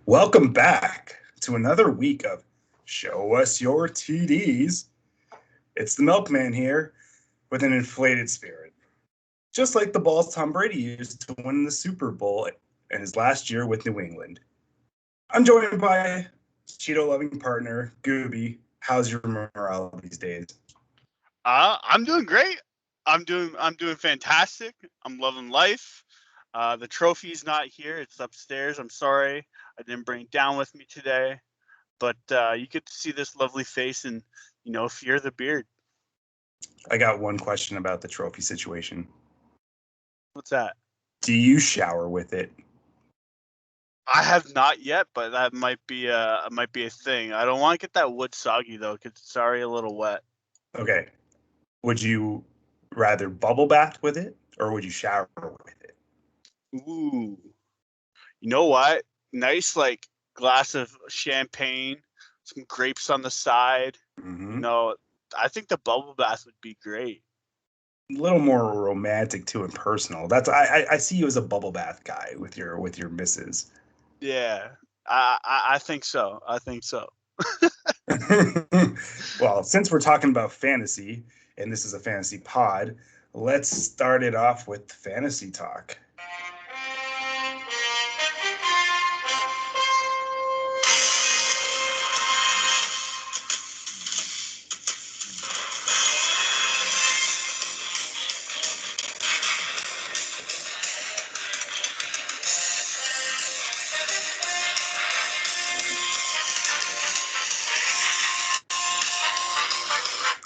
Welcome back to another week of Show Us Your TDs. It's the Milkman here with an inflated spirit. Just like the balls Tom Brady used to win the Super Bowl in his last year with New England. I'm joined by Cheeto-loving partner, Gooby. How's your morale these days? I'm doing great. I'm doing fantastic. I'm loving life. The trophy's not here. It's upstairs. I'm sorry. I didn't bring it down with me today. But you get to see this lovely face and, fear the beard. I got one question about the trophy situation. What's that? Do you shower with it? I have not yet, but that might be a thing. I don't want to get that wood soggy though, because it's already a little wet. Okay. Would you rather bubble bath with it or would you shower with it? Ooh. You know what? Nice glass of champagne, some grapes on the side. Mm-hmm. I think the bubble bath would be great. A little more romantic too and personal. That's I see you as a bubble bath guy with your missus. Yeah, I think so. I think so. Well, since we're talking about fantasy and this is a fantasy pod, let's start it off with fantasy talk.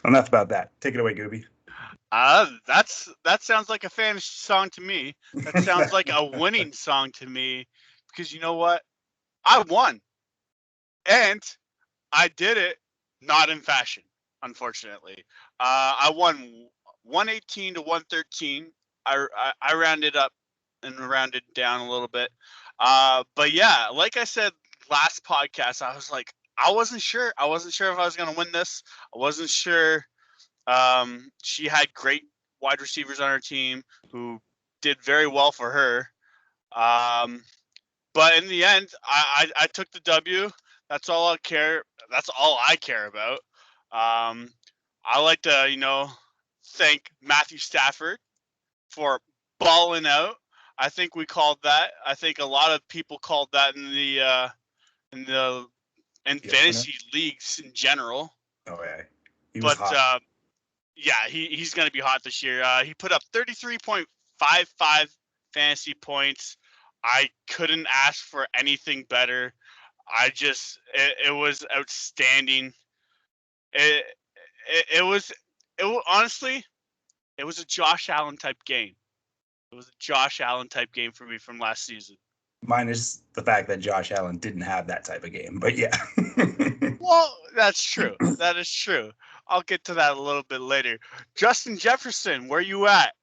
Enough about that. Take it away, Gooby. That sounds like a fantasy song to me. That sounds like a winning song to me, because you know what? I won, and I did it not in fashion, unfortunately. I won 118 to 113. I rounded up and rounded down a little bit. But yeah, like I said last podcast, I was like, I wasn't sure. I wasn't sure if I was going to win this. I wasn't sure. She had great wide receivers on her team who did very well for her. But in the end, I took the W. That's all I care. That's all I care about. I like to, thank Matthew Stafford for balling out. I think we called that. I think a lot of people called that in the in fantasy leagues in general. Oh yeah, he was hot. Yeah, he's going to be hot this year. He put up 33.55 fantasy points. I couldn't ask for anything better. It was outstanding. It was honestly, it was a Josh Allen type game. It was a Josh Allen type game for me from last season. Minus the fact that Josh Allen didn't have that type of game, but yeah. Well, that's true. That is true. I'll get to that a little bit later. Justin Jefferson, where you at?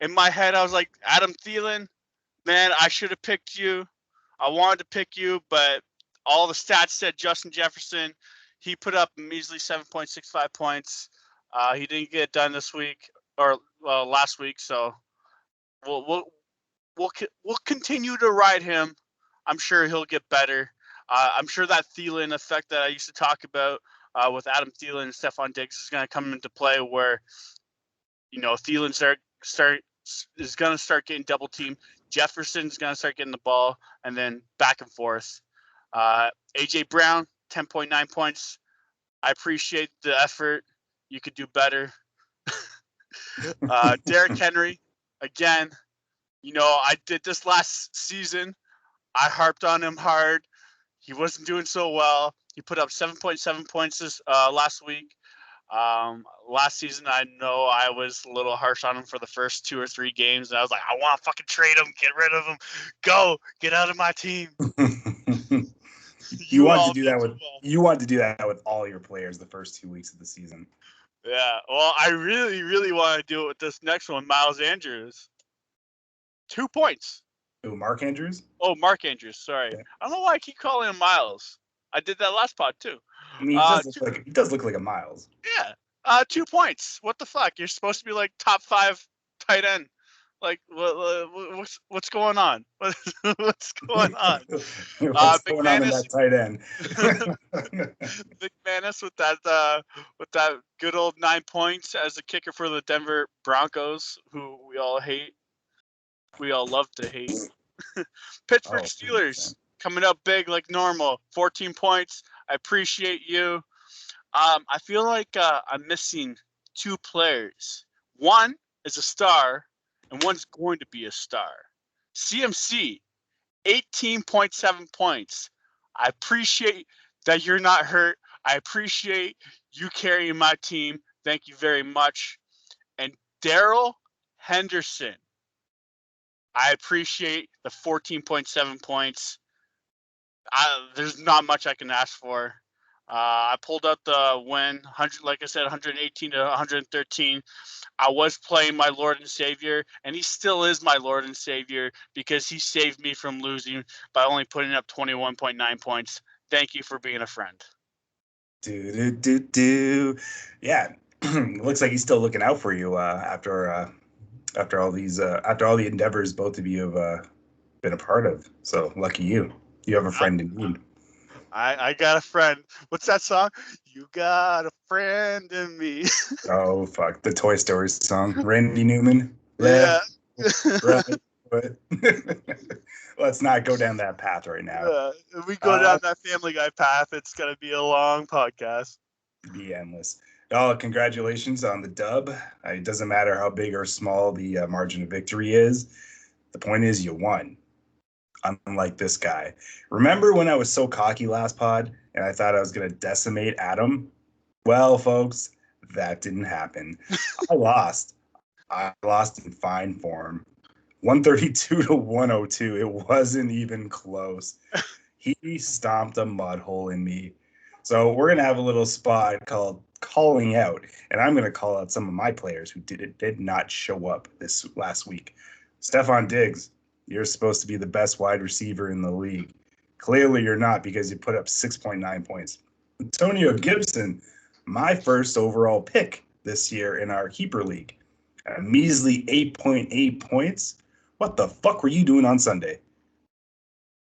In my head, I was like, Adam Thielen, man, I should have picked you. I wanted to pick you, but all the stats said Justin Jefferson. He put up a measly 7.65 points. He didn't get it done this week or last week, so we'll continue to ride him. I'm sure he'll get better. I'm sure that Thielen effect that I used to talk about with Adam Thielen and Stephon Diggs is going to come into play, where Thielen is going to start getting double teamed. Jefferson's going to start getting the ball, and then back and forth. AJ Brown, 10.9 points. I appreciate the effort. You could do better. Derrick Henry, again. I did this last season. I harped on him hard. He wasn't doing so well. He put up 7.7 points this last week. Last season, I know I was a little harsh on him for the first 2 or 3 games, and I was like, I want to fucking trade him, get rid of him, get out of my team. You wanted to do that with all your players the first 2 weeks of the season. Yeah, well, I really, really want to do it with this next one, Miles Andrews. 2 points. Oh, Mark Andrews? Oh, Mark Andrews, sorry. Yeah. I don't know why I keep calling him Miles. I did that last pod, too. I mean, he does look like a Miles. Yeah. 2 points. What the fuck? You're supposed to be like top 5 tight end. Like, what's going on? What's going on? What's going on in McManus, that tight end? McManus with that good old 9 points as a kicker for the Denver Broncos, who we all hate. We all love to hate. Pittsburgh Oh, Steelers 100%. coming up big like normal. 14 points. I appreciate you. I feel like I'm missing two players. One is a star, and one's going to be a star. CMC, 18.7 points. I appreciate that you're not hurt. I appreciate you carrying my team. Thank you very much. And Daryl Henderson, I appreciate the 14.7 points. There's not much I can ask for. I pulled out the win, 100, like I said, 118 to 113. I was playing my Lord and Savior, and he still is my Lord and Savior because he saved me from losing by only putting up 21.9 points. Thank you for being a friend. Yeah, looks like he's still looking out for you after all the endeavors both of you have been a part of. So lucky you. You have a friend in need. I got a friend. What's that song? You got a friend in me. Oh fuck, the Toy Story song, Randy Newman. Yeah. Right. But let's not go down that path right now. If we go down that Family Guy path, it's gonna be a long podcast. Be endless. Oh, congratulations on the dub. It doesn't matter how big or small the margin of victory is. The point is you won. Unlike this guy. Remember when I was so cocky last pod and I thought I was going to decimate Adam? Well, folks, that didn't happen. I lost. I lost in fine form. 132 to 102. It wasn't even close. He stomped a mud hole in me. So we're going to have a little spot called Calling Out. And I'm going to call out some of my players who did not show up this last week. Stephon Diggs, you're supposed to be the best wide receiver in the league. Clearly you're not because you put up 6.9 points. Antonio Gibson, my first overall pick this year in our keeper league. A measly 8.8 points. What the fuck were you doing on Sunday?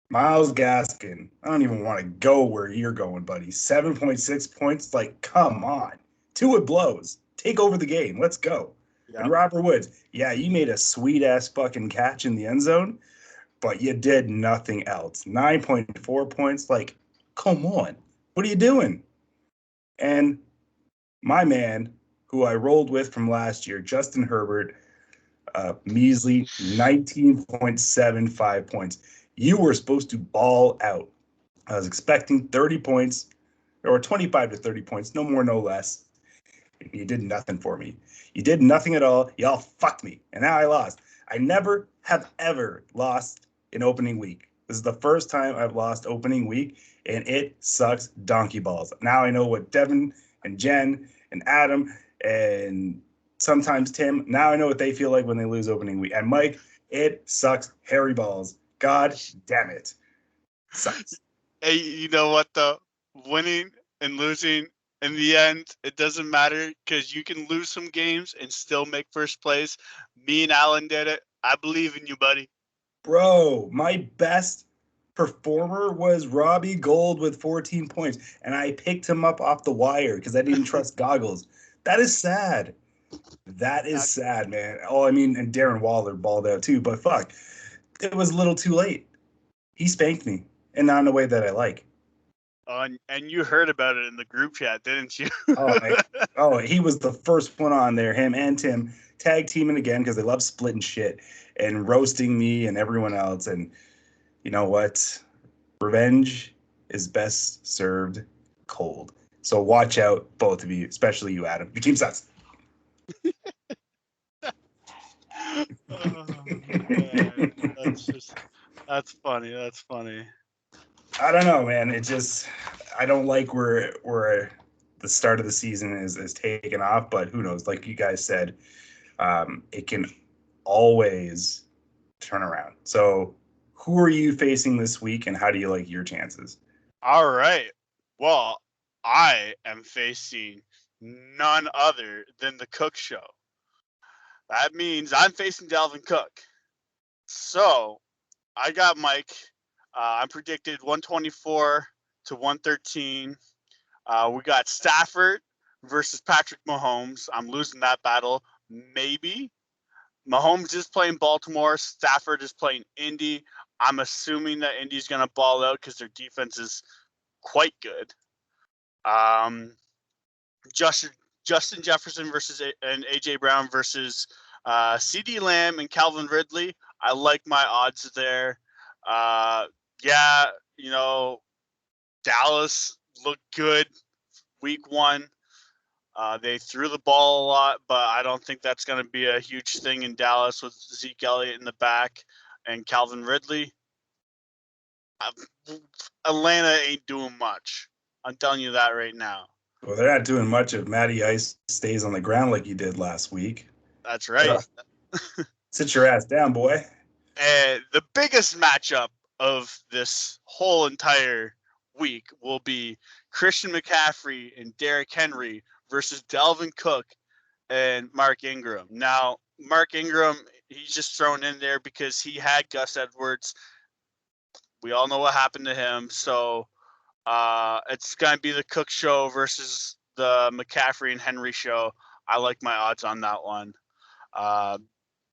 Myles Gaskin, I don't even want to go where you're going, buddy. 7.6 points. Like, come on. Two it blows. Take over the game. Let's go. Yep. And Robert Woods, yeah, you made a sweet-ass fucking catch in the end zone, but you did nothing else. 9.4 points. Like, come on. What are you doing? And my man, who I rolled with from last year, Justin Herbert, measly 19.75 points. You were supposed to ball out. I was expecting 30 points or 25 to 30 points, no more, no less. You did nothing for me. You did nothing at all. Y'all fucked me. And now I lost. I never have ever lost in opening week. This is the first time I've lost opening week, and it sucks donkey balls. Now I know what Devin and Jen and Adam and sometimes Tim, now I know what they feel like when they lose opening week. And Mike, it sucks hairy balls. God damn it. Sucks. Hey, you know what though? Winning and losing, in the end, it doesn't matter because you can lose some games and still make first place. Me and Alan did it. I believe in you, buddy. Bro, my best performer was Robbie Gold with 14 points, and I picked him up off the wire because I didn't trust Goggles. That is sad. That is sad, man. Oh, I mean, and Darren Waller balled out too, but fuck, it was a little too late. He spanked me, and not in a way that I like. And you heard about it in the group chat, didn't you? He was the first one on there. Him and Tim tag teaming again because they love splitting shit and roasting me and everyone else. And you know what? Revenge is best served cold. So watch out, both of you, especially you, Adam. Your team sucks. Oh, man. That's funny. That's funny. I don't know, man. I don't like where the start of the season is taken off, but who knows? Like you guys said, it can always turn around. So who are you facing this week, and how do you like your chances? All right. Well, I am facing none other than the Cook Show. That means I'm facing Dalvin Cook. So I got Mike. I'm predicted 124 to 113. We got Stafford versus Patrick Mahomes. I'm losing that battle. Maybe. Mahomes is playing Baltimore. Stafford is playing Indy. I'm assuming that Indy's going to ball out because their defense is quite good. Justin Jefferson and A.J. Brown versus C.D. Lamb and Calvin Ridley. I like my odds there. Dallas looked good week 1. They threw the ball a lot, but I don't think that's going to be a huge thing in Dallas with Zeke Elliott in the back and Calvin Ridley. Atlanta ain't doing much. I'm telling you that right now. Well, they're not doing much if Matty Ice stays on the ground like he did last week. That's right. Sit your ass down, boy. And the biggest matchup of this whole entire week will be Christian McCaffrey and Derrick Henry versus Dalvin Cook and Mark Ingram. Now, Mark Ingram, he's just thrown in there because he had Gus Edwards. We all know what happened to him. So it's going to be the Cook show versus the McCaffrey and Henry show. I like my odds on that one.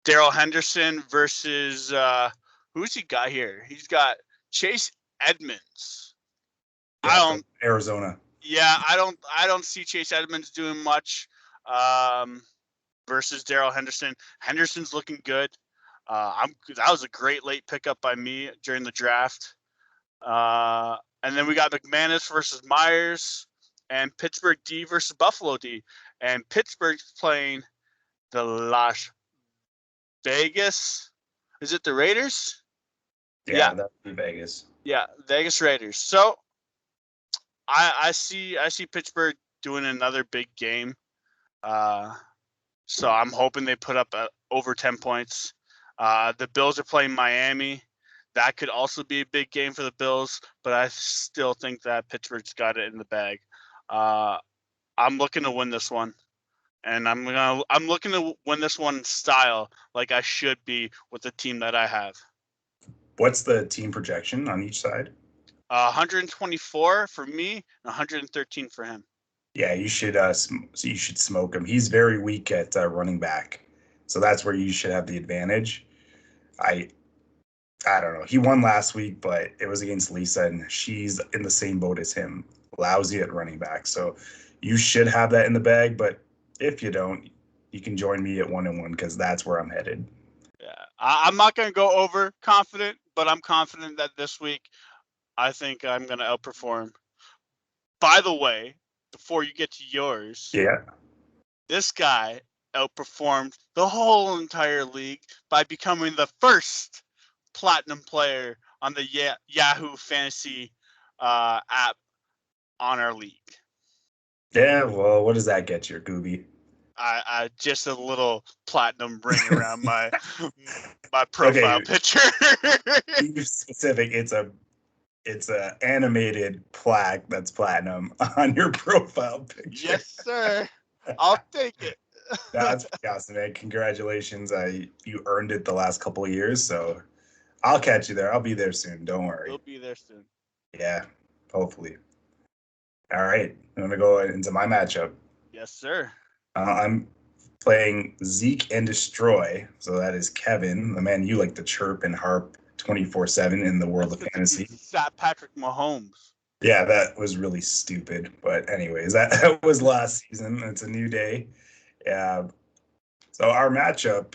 Darrell Henderson versus who's he got here? He's got Chase Edmonds. Yeah, Arizona. Yeah, I don't see Chase Edmonds doing much versus Darrell Henderson. Henderson's looking good. That was a great late pickup by me during the draft. And then we got McManus versus Myers and Pittsburgh D versus Buffalo D. And Pittsburgh's playing the Las Vegas. Is it the Raiders? Yeah, that would be Vegas. Yeah, Vegas Raiders. So I see Pittsburgh doing another big game. So I'm hoping they put up over 10 points. The Bills are playing Miami. That could also be a big game for the Bills, but I still think that Pittsburgh's got it in the bag. I'm looking to win this one, and I'm looking to win this one in style, like I should be with the team that I have. What's the team projection on each side? 124 for me, and 113 for him. Yeah, you should smoke him. He's very weak at running back, so that's where you should have the advantage. I don't know. He won last week, but it was against Lisa, and she's in the same boat as him, lousy at running back. So you should have that in the bag, but if you don't, you can join me at 1-1 because that's where I'm headed. Yeah, I'm not going to go over confident, but I'm confident that this week I think I'm going to outperform. By the way, before you get to yours, this guy outperformed the whole entire league by becoming the first platinum player on the Yahoo Fantasy app on our league. Yeah, well, what does that get you, Gooby? I just a little platinum ring around my profile picture. Be specific. It's a animated plaque that's platinum on your profile picture. Yes, sir. I'll take it. That's awesome, man. Congratulations. You earned it the last couple of years, so I'll catch you there. I'll be there soon. Don't worry. You'll be there soon. Yeah, hopefully. All right. I'm going to go into my matchup. Yes, sir. I'm playing Zeke and Destroy. So that is Kevin, the man you like to chirp and harp 24/7 in the world of fantasy. That Patrick Mahomes. Yeah, that was really stupid. But anyways, that was last season. It's a new day. Yeah. So our matchup,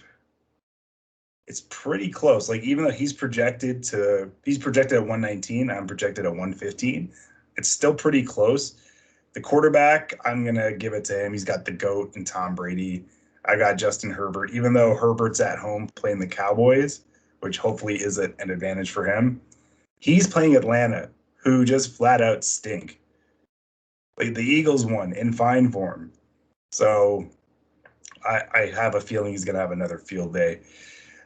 it's pretty close. Like, even though he's projected at 119, I'm projected at 115. It's still pretty close. The quarterback, I'm going to give it to him. He's got the GOAT and Tom Brady. I got Justin Herbert, even though Herbert's at home playing the Cowboys, which hopefully is an advantage for him. He's playing Atlanta, who just flat out stink. Like, the Eagles won in fine form. So I have a feeling he's going to have another field day.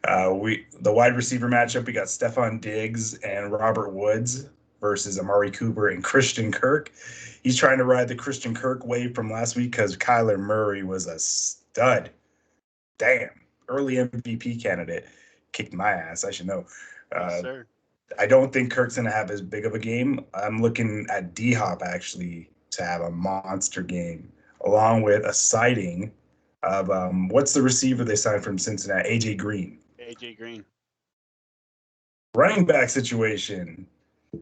The wide receiver matchup, we got Stephon Diggs and Robert Woods versus Amari Cooper and Christian Kirk. He's trying to ride the Christian Kirk wave from last week because Kyler Murray was a stud. Damn. early MVP candidate. Kicked my ass. I should know. Yes, sir. I don't think Kirk's going to have as big of a game. I'm looking at D-Hop actually to have a monster game, along with a sighting of what's the receiver they signed from Cincinnati? AJ Green. AJ Green. Running back situation.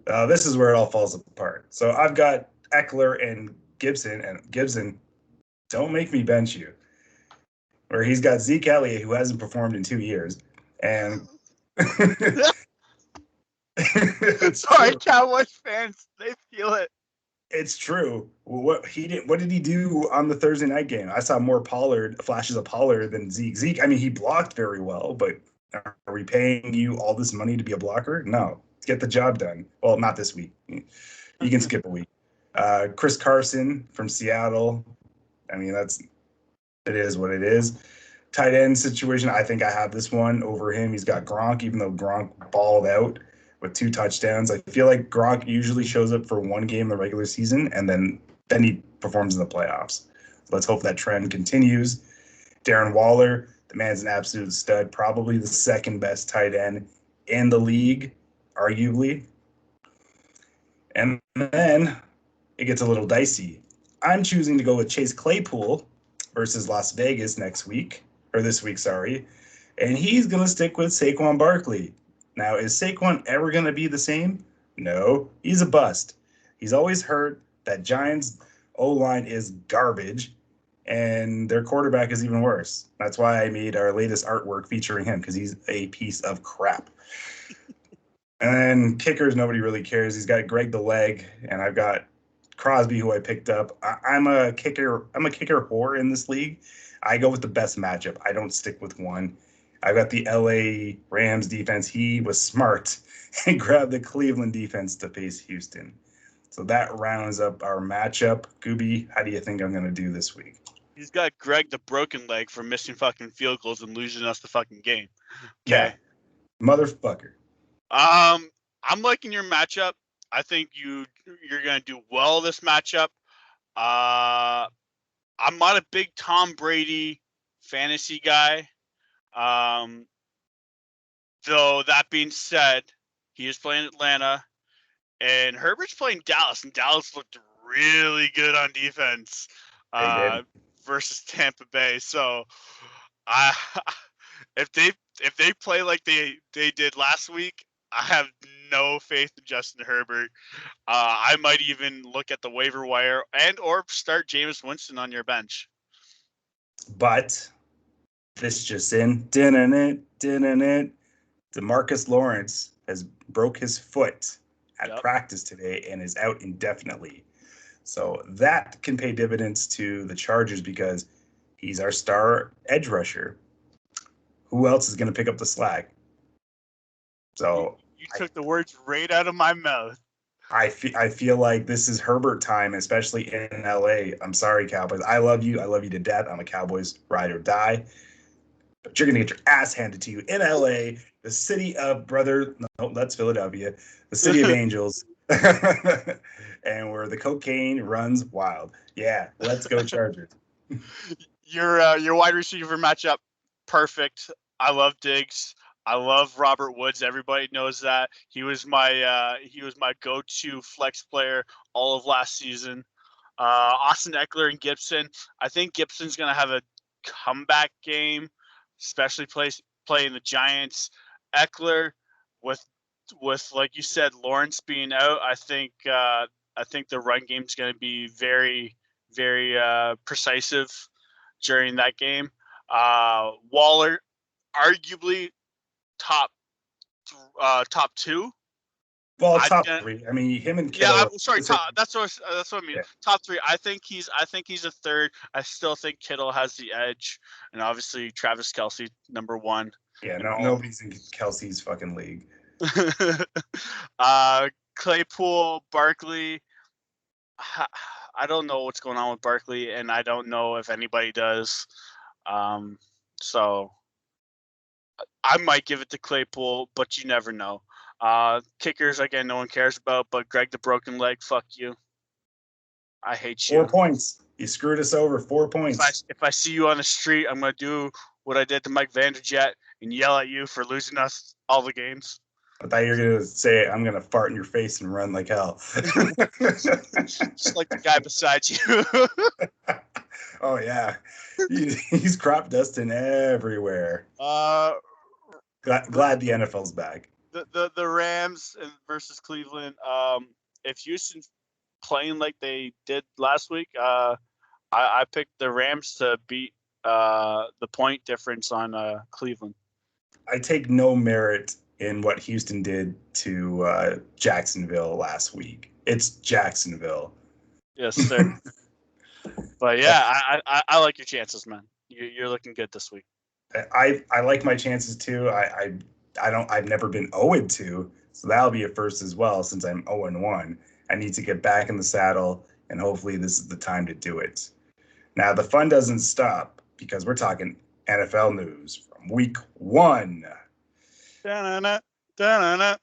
This is where it all falls apart. So I've got Eckler and Gibson, don't make me bench you. Where he's got Zeke Elliott, who hasn't performed in 2 years. And Sorry, Cowboys fans, they feel it. It's true. What did he do on the Thursday night game? I saw more flashes of Pollard than Zeke. Zeke, I mean, he blocked very well, but are we paying you all this money to be a blocker? No. Get the job done. Well, not this week. You can skip a week. Chris Carson from Seattle. I mean, it is what it is. Tight end situation, I think I have this one over him. He's got Gronk, even though Gronk balled out with 2 touchdowns. I feel like Gronk usually shows up for one game in the regular season, and then he performs in the playoffs. So let's hope that trend continues. Darren Waller, the man's an absolute stud, probably the second best tight end in the league, arguably. And then it gets a little dicey. I'm choosing to go with Chase Claypool versus Las Vegas this week, and he's going to stick with Saquon Barkley. Now, is Saquon ever going to be the same? No, he's a bust. He's always hurt. That Giants O-line is garbage, and their quarterback is even worse. That's why I made our latest artwork featuring him, because he's a piece of crap. And then kickers, nobody really cares. He's got Greg the Leg, and I've got Crosby, who I picked up. I'm a kicker whore in this league. I go with the best matchup. I don't stick with one. I got the LA Rams defense. He was smart and grabbed the Cleveland defense to face Houston. So that rounds up our matchup. Gooby, how do you think I'm going to do this week? He's got Greg the broken leg for missing fucking field goals and losing us the fucking game. Yeah. Okay. Motherfucker. I'm liking your matchup. I think you're going to do well this matchup. I'm not a big Tom Brady fantasy guy. Though that being said, he is playing Atlanta, and Herbert's playing Dallas, and Dallas looked really good on defense versus Tampa Bay. So, if they play like they did last week, I have no faith in Justin Herbert. I might even look at the waiver wire or start Jameis Winston on your bench. But this just in, DeMarcus Lawrence has broke his foot at practice today and is out indefinitely. So that can pay dividends to the Chargers because he's our star edge rusher. Who else is going to pick up the slack? So you took the words right out of my mouth. I feel like this is Herbert time, especially in LA. I'm sorry, Cowboys. I love you. I love you to death. I'm a Cowboys ride or die. But you're going to get your ass handed to you in LA, the city of that's Philadelphia, the city of angels, and where the cocaine runs wild. Yeah, let's go Chargers. Your wide receiver matchup, perfect. I love Diggs. I love Robert Woods. Everybody knows that. He was my go-to flex player all of last season. Austin Eckler and Gibson. I think Gibson's going to have a comeback game, especially playing the Giants. Eckler with like you said, Lawrence being out, I think the run game is going to be very, very precisive during that game. Waller, arguably top 2. Well, top 3. I mean, him and Kittle. Yeah, I'm sorry. That's what I mean. Yeah. Top 3. I think he's a third. I still think Kittle has the edge, and obviously Travis Kelce number 1. Yeah, nobody's in Kelsey's fucking league. Claypool, Barkley. I don't know what's going on with Barkley, and I don't know if anybody does. So I might give it to Claypool, but you never know. Kickers, again, no one cares about, but Greg the broken leg, fuck you. I hate you. 4 points. You screwed us over. 4 points. If I see you on the street, I'm going to do what I did to Mike Vanderjet and yell at you for losing us all the games. I thought you were going to say, I'm going to fart in your face and run like hell. Just like the guy beside you. Oh, yeah. He's crop dusting everywhere. Glad the NFL's back. The Rams versus Cleveland. If Houston's playing like they did last week, I picked the Rams to beat the point difference on Cleveland. I take no merit in what Houston did to Jacksonville last week. It's Jacksonville. Yes, sir. But yeah, I like your chances, man. You're looking good this week. I like my chances too. I've never been 0-2, so that'll be a first as well since I'm 0-1. I need to get back in the saddle, and hopefully this is the time to do it. Now the fun doesn't stop because we're talking NFL news from week 1. Da-na-na, da-na-na.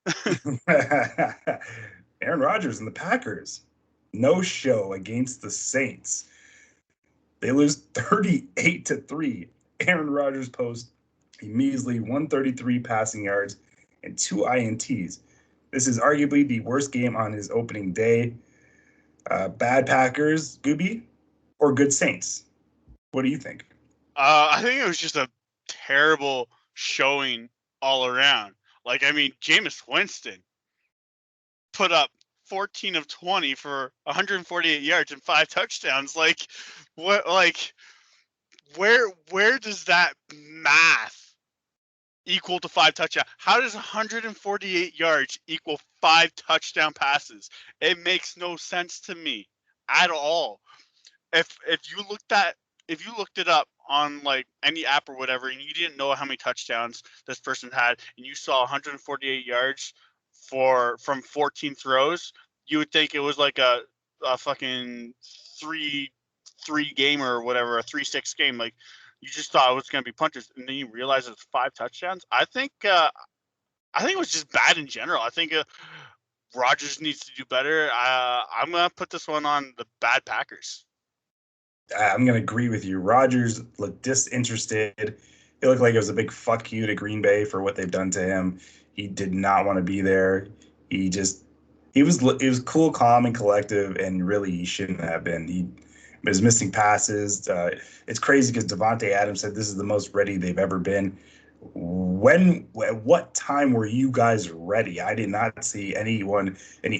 Aaron Rodgers and the Packers. No show against the Saints. They lose 38-3. Aaron Rodgers posts a measly 133 passing yards and 2 INTs. This is arguably the worst game on his opening day. Bad Packers, Gooby, or good Saints? What do you think? I think it was just a terrible showing all around. Like, I mean, Jameis Winston put up 14 of 20 for 148 yards and 5 touchdowns. Like, what? Like, where does that math equal to 5 touchdowns? How does 148 yards equal 5 touchdown passes? It makes no sense to me at all. If you looked it up on like any app or whatever, and you didn't know how many touchdowns this person had, and you saw 148 yards from 14 throws, you would think it was like a fucking three game or whatever, a 3-6 game. Like, you just thought it was going to be punches, and then you realize it's 5 touchdowns. I think it was just bad in general. I think Rodgers needs to do better. I'm gonna put this one on the bad Packers. I'm going to agree with you. Rodgers looked disinterested. It looked like it was a big fuck you to Green Bay for what they've done to him. He did not want to be there. He was cool, calm, and collective, and really he shouldn't have been. He was missing passes. It's crazy because Devontae Adams said this is the most ready they've ever been. At what time were you guys ready? I did not see any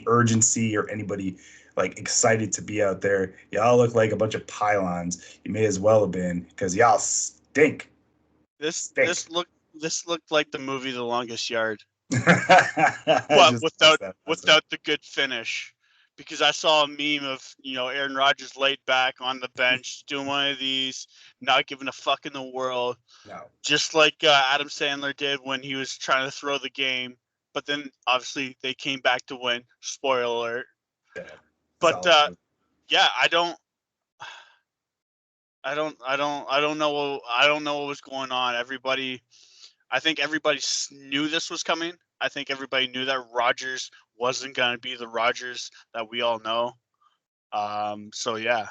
urgency or anybody like excited to be out there. Y'all look like a bunch of pylons. You may as well have been because y'all stink. This looked like the movie The Longest Yard, but without the good finish. Because I saw a meme of Aaron Rodgers laid back on the bench doing one of these, not giving a fuck in the world, just like Adam Sandler did when he was trying to throw the game. But then obviously they came back to win. Spoiler alert. Yeah. But yeah, I don't know. I don't know what was going on. I think everybody knew this was coming. I think everybody knew that Rodgers wasn't going to be the Rodgers that we all know. So yeah.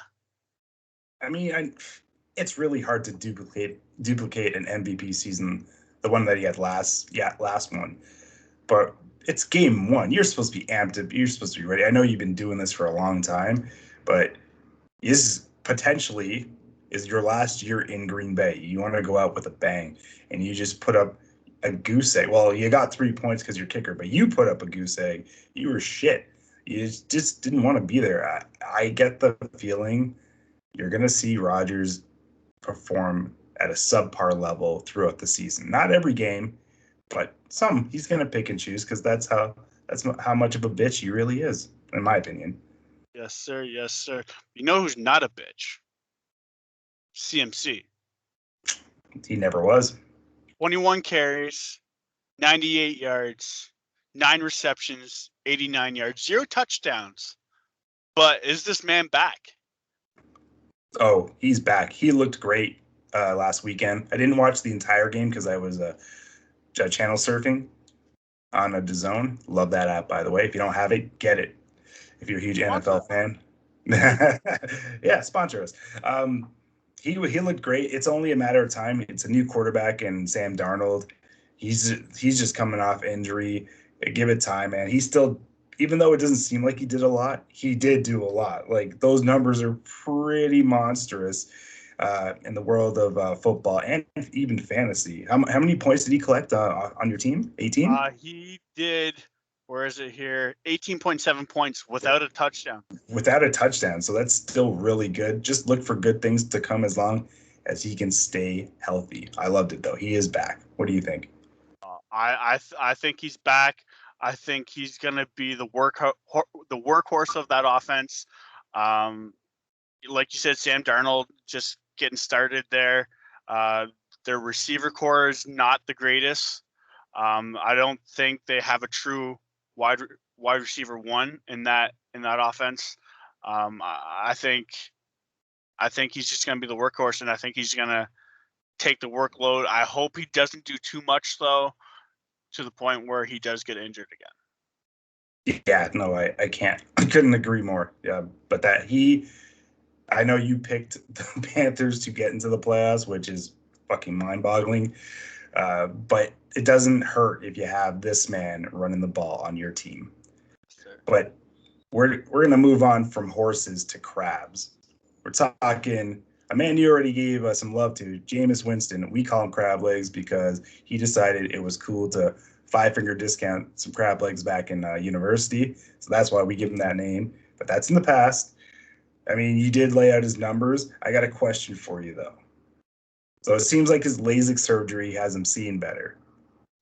I mean, it's really hard to duplicate an MVP season, the one that he had last one. But it's game 1. You're supposed to be amped up. You're supposed to be ready. I know you've been doing this for a long time, but this potentially is your last year in Green Bay. You want to go out with a bang, and you just put up a goose egg. Well, you got 3 points because you're kicker, but you put up a goose egg. You were shit. You just didn't want to be there. I get the feeling you're going to see Rodgers perform at a subpar level throughout the season. Not every game, but some. He's going to pick and choose because that's how much of a bitch he really is, in my opinion. Yes, sir. Yes, sir. You know who's not a bitch? CMC. He never was. 21 carries, 98 yards, 9 receptions, 89 yards, 0 touchdowns. But is this man back? Oh, he's back. He looked great last weekend. I didn't watch the entire game because I was channel surfing on a DAZN. Love that app, by the way. If you don't have it, get it. If you're a huge NFL fan. Yeah, sponsor us. he looked great. It's only a matter of time. It's a new quarterback and Sam Darnold. He's just coming off injury. Give it time, man. He's still, even though it doesn't seem like he did a lot, he did do a lot. Like those numbers are pretty monstrous in the world of football and even fantasy. How many points did he collect on your team? 18? He did. Where is it here? 18.7 points without a touchdown. Without a touchdown. So that's still really good. Just look for good things to come as long as he can stay healthy. I loved it though. He is back. What do you think? I think he's back. I think he's gonna be the workhorse of that offense. Like you said, Sam Darnold just getting started there. Their receiver core is not the greatest. I don't think they have a true wide receiver one in that offense. I think he's just going to be the workhorse, and I think he's going to take the workload. I hope he doesn't do too much though, to the point where he does get injured again. Yeah, no, I couldn't agree more. Yeah, but I know you picked the Panthers to get into the playoffs, which is fucking mind-boggling. But it doesn't hurt if you have this man running the ball on your team. Sure. But we're going to move on from horses to crabs. We're talking a man you already gave some love to, Jameis Winston. We call him crab legs because he decided it was cool to five-finger discount some crab legs back in university. So that's why we give him that name. But that's in the past. I mean, you did lay out his numbers. I got a question for you, though. So it seems like his LASIK surgery has him seeing better.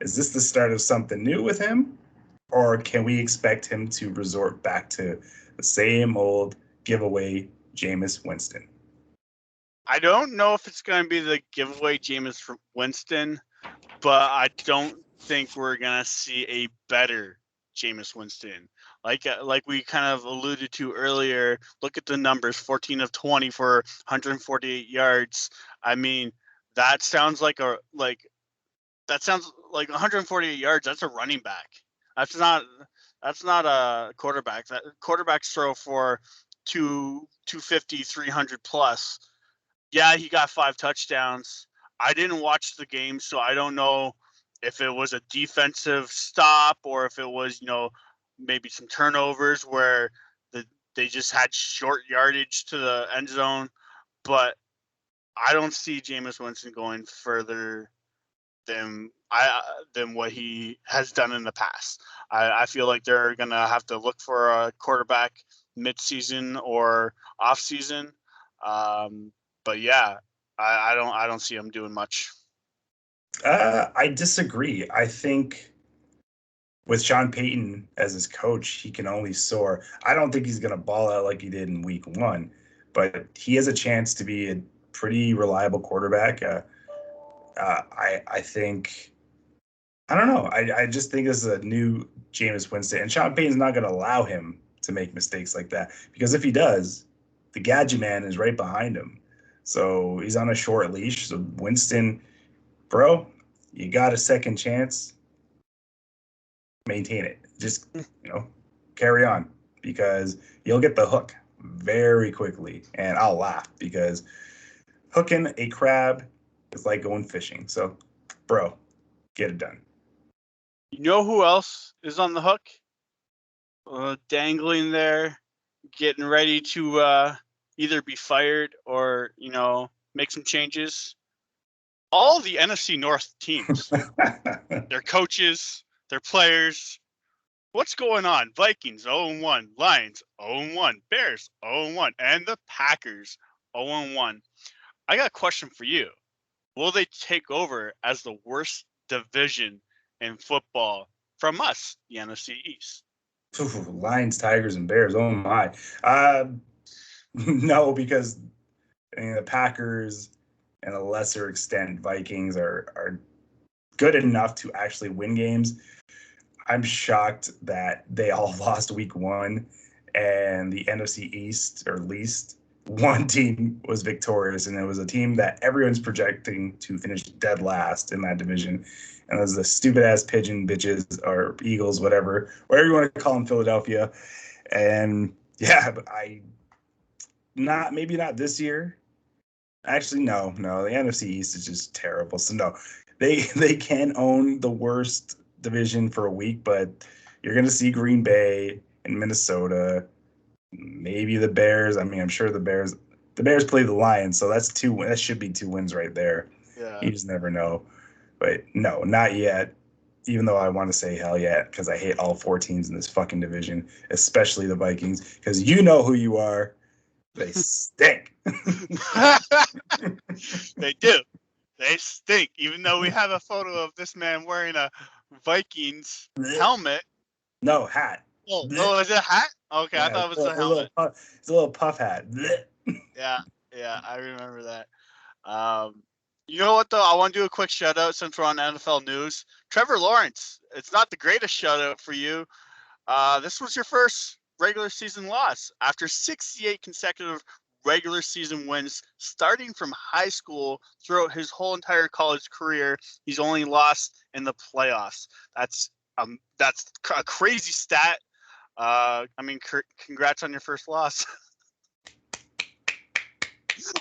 Is this the start of something new with him? Or can we expect him to resort back to the same old giveaway Jameis Winston? I don't know if it's going to be the giveaway Jameis Winston, but I don't think we're going to see a better Jameis Winston. Like we kind of alluded to earlier, look at the numbers, 14 of 20 for 148 yards. I mean, that sounds like 148 yards. That's a running back. That's not a quarterback. That quarterbacks throw for 250, 300 plus. Yeah, he got 5 touchdowns. I didn't watch the game, so I don't know if it was a defensive stop or if it was, maybe some turnovers where they just had short yardage to the end zone. But I don't see Jameis Winston going further than what he has done in the past. I feel like they're going to have to look for a quarterback mid-season or off-season. But yeah, I don't see him doing much. I disagree. I think with Sean Payton as his coach, he can only soar. I don't think he's going to ball out like he did in week 1, but he has a chance to be a pretty reliable quarterback. I think, I don't know. I just think this is a new Jameis Winston, and Sean Payton's not going to allow him to make mistakes like that, because if he does, the Gadget Man is right behind him. So he's on a short leash. So Winston, bro, you got a second chance. Maintain it. Just, carry on, because you'll get the hook very quickly. And I'll laugh because hooking a crab is like going fishing. So, bro, get it done. You know who else is on the hook? Dangling there, getting ready to either be fired or, make some changes. All the NFC North teams, their coaches, their players. What's going on? Vikings 0-1, Lions 0-1, Bears 0-1, and the Packers 0-1. I got a question for you. Will they take over as the worst division in football from us, the NFC East? Ooh, Lions, Tigers, and Bears. Oh my. No, because the Packers and a lesser extent Vikings are good enough to actually win games. I'm shocked that they all lost week 1, and the NFC East, or at least one team, was victorious, and it was a team that everyone's projecting to finish dead last in that division. And it was the stupid-ass pigeon bitches, or Eagles, whatever you want to call them, Philadelphia. And yeah, but maybe not this year, Actually, no. The NFC East is just terrible. So no, they can own the worst division for a week, but you're going to see Green Bay and Minnesota, maybe the Bears. I mean, I'm sure the Bears play the Lions, so that's two. That should be 2 wins right there. Yeah. You just never know. But no, not yet. Even though I want to say hell yeah, because I hate all 4 teams in this fucking division, especially the Vikings, because you know who you are. They stink. They do. They stink. Even though we have a photo of this man wearing a Vikings helmet. No, hat. Oh, is it a hat? Okay, yeah, I thought it was a helmet. It's a little puff hat. Yeah, I remember that. You know what, though? I want to do a quick shout-out since we're on NFL news. Trevor Lawrence, it's not the greatest shout-out for you. This was your first regular season loss after 68 consecutive regular season wins starting from high school throughout his whole entire college career. He's only lost in the playoffs. That's a crazy stat. I mean, congrats on your first loss.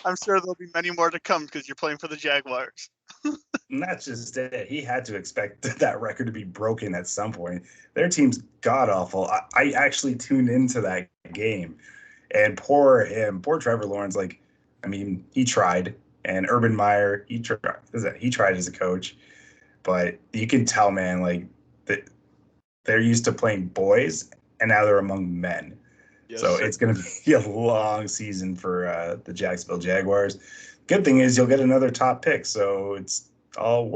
I'm sure there'll be many more to come because you're playing for the Jaguars. And that's just it. He had to expect that record to be broken at some point. Their team's god awful. I actually tuned into that game, and poor him, poor Trevor Lawrence. Like, I mean, he tried, and Urban Meyer, he tried as a coach, but you can tell, man, like that they're used to playing boys, and now they're among men. Yes, so it's going to be a long season for the Jacksonville Jaguars. Good thing is you'll get another top pick, so it's all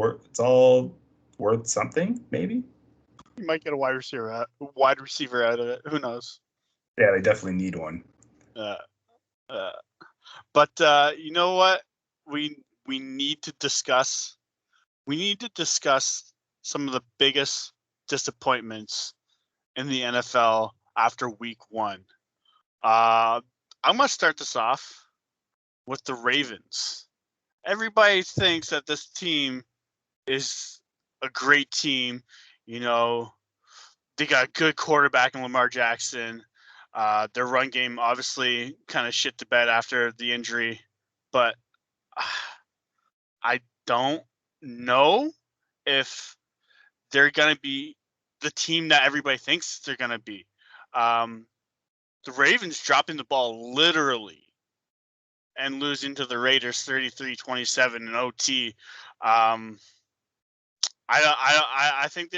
worth something, maybe. You might get a wide receiver out of it. Who knows? Yeah, they definitely need one. But you know what? We need to discuss. We need to discuss some of the biggest disappointments in the NFL after Week 1. I'm gonna start this off with the Ravens. Everybody thinks that this team is a great team. You know, they got a good quarterback in Lamar Jackson. Their run game obviously kind of shit to bed after the injury, but I don't know if they're going to be the team that everybody thinks they're going to be. The Ravens dropping the ball literally and losing to the Raiders 33-27 in OT. I think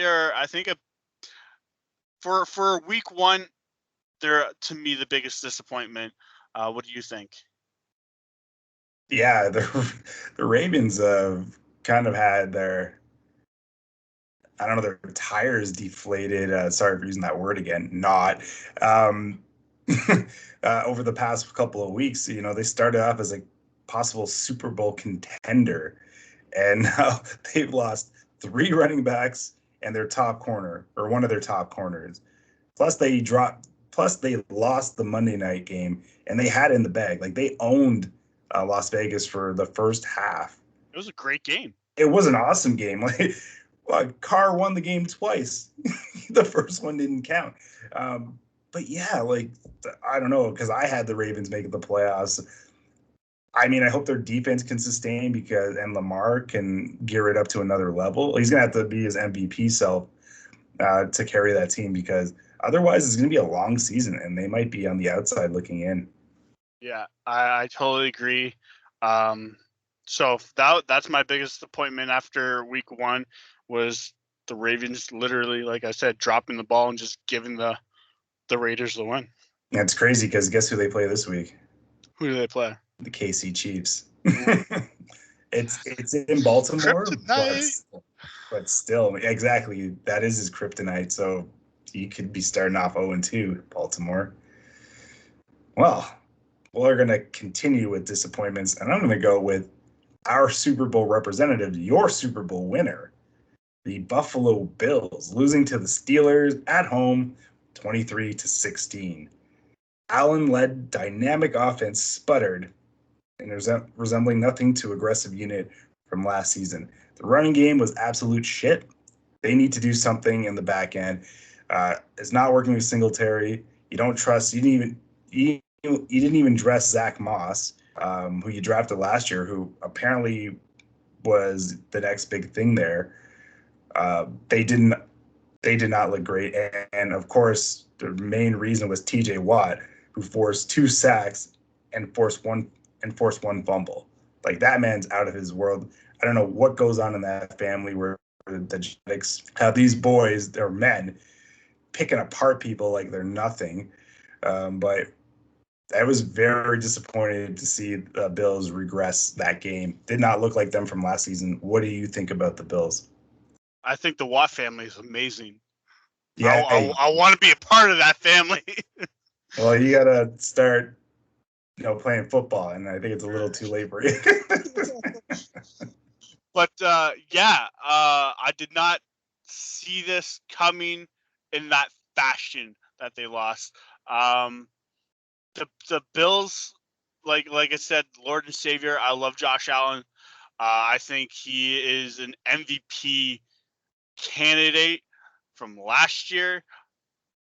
for Week 1, they're, to me, the biggest disappointment. What do you think? Yeah, the Ravens kind of had their tires deflated. Sorry for using that word again. Not. Over the past couple of weeks, they started off as a possible Super Bowl contender, and now they've lost 3 running backs and their top corner, or one of their top corners. Plus they lost the Monday night game, and they had it in the bag. Like, they owned Las Vegas for the first half. It was a great game. It was an awesome game. Like, Carr won the game twice. The first one didn't count. But yeah, like, I don't know, because I had the Ravens making the playoffs. I mean, I hope their defense can sustain and Lamar can gear it up to another level. He's going to have to be his MVP self to carry that team, because otherwise it's going to be a long season and they might be on the outside looking in. Yeah, I totally agree. So that's my biggest disappointment after Week 1 was the Ravens literally, like I said, dropping the ball and just giving the Raiders the win. That's crazy, because guess who they play this week? Who do they play? The KC Chiefs. It's in Baltimore, but still, exactly, that is his kryptonite. So he could be starting off 0-2, Baltimore. Well, we're going to continue with disappointments, and I'm going to go with our Super Bowl representative, your Super Bowl winner, the Buffalo Bills, losing to the Steelers at home 23-16. Allen-led dynamic offense sputtered and resembling nothing to aggressive unit from last season. The running game was absolute shit. They need to do something in the back end. It's not working with Singletary. You don't trust. You didn't even dress Zach Moss. who you drafted last year, who apparently was the next big thing there. They did not look great, and of course, the main reason was T.J. Watt, who forced 2 sacks and forced one fumble. Like, that man's out of his world. I don't know what goes on in that family where the genetics have these boys, they're men, picking apart people like they're nothing. But I was very disappointed to see the Bills regress that game. Did not look like them from last season. What do you think about the Bills? I think the Watt family is amazing. Yeah, I want to be a part of that family. well, you gotta start, playing football, and I think it's a little too late for you. But I did not see this coming in that fashion that they lost. The Bills, like I said, Lord and Savior. I love Josh Allen. I think he is an MVP candidate from last year.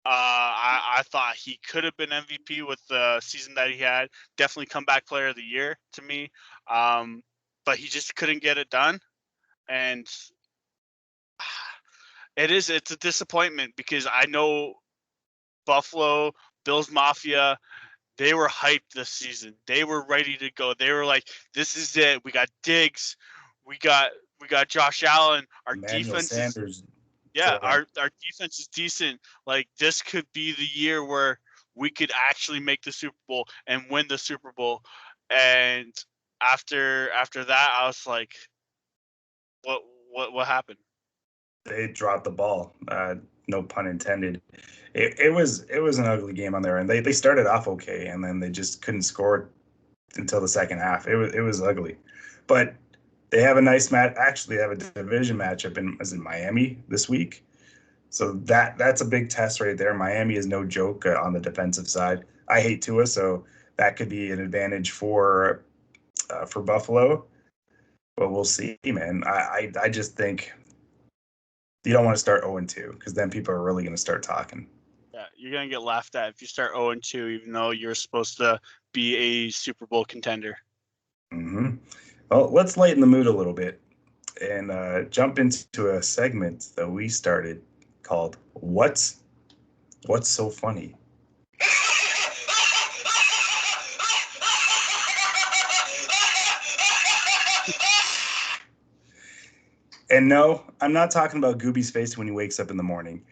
I thought he could have been MVP with the season that he had. Definitely comeback player of the year to me. But he just couldn't get it done. And it's a disappointment because I know Buffalo, Bills Mafia, they were hyped this season. They were ready to go. They were like, this is it. We got Diggs. We got Josh Allen. Our Emmanuel defense Sanders. our defense is decent. Like, this could be the year where we could actually make the Super Bowl and win the Super Bowl. And after that, I was like, what happened? They dropped the ball. No pun intended. It was an ugly game on their end. They started off okay, and then they just couldn't score until the second half. It was ugly, but they have a nice match. Actually, they have a division matchup in Miami this week, so that's a big test right there. Miami is no joke on the defensive side. I hate Tua, so that could be an advantage for Buffalo. But we'll see, man. I just think you don't want to start 0-2 because then people are really going to start talking. Yeah, you're gonna get laughed at if you start 0-2, even though you're supposed to be a Super Bowl contender. Mm-hmm. Well, let's lighten the mood a little bit and jump into a segment that we started called "What's So Funny." And no, I'm not talking about Gooby's face when he wakes up in the morning.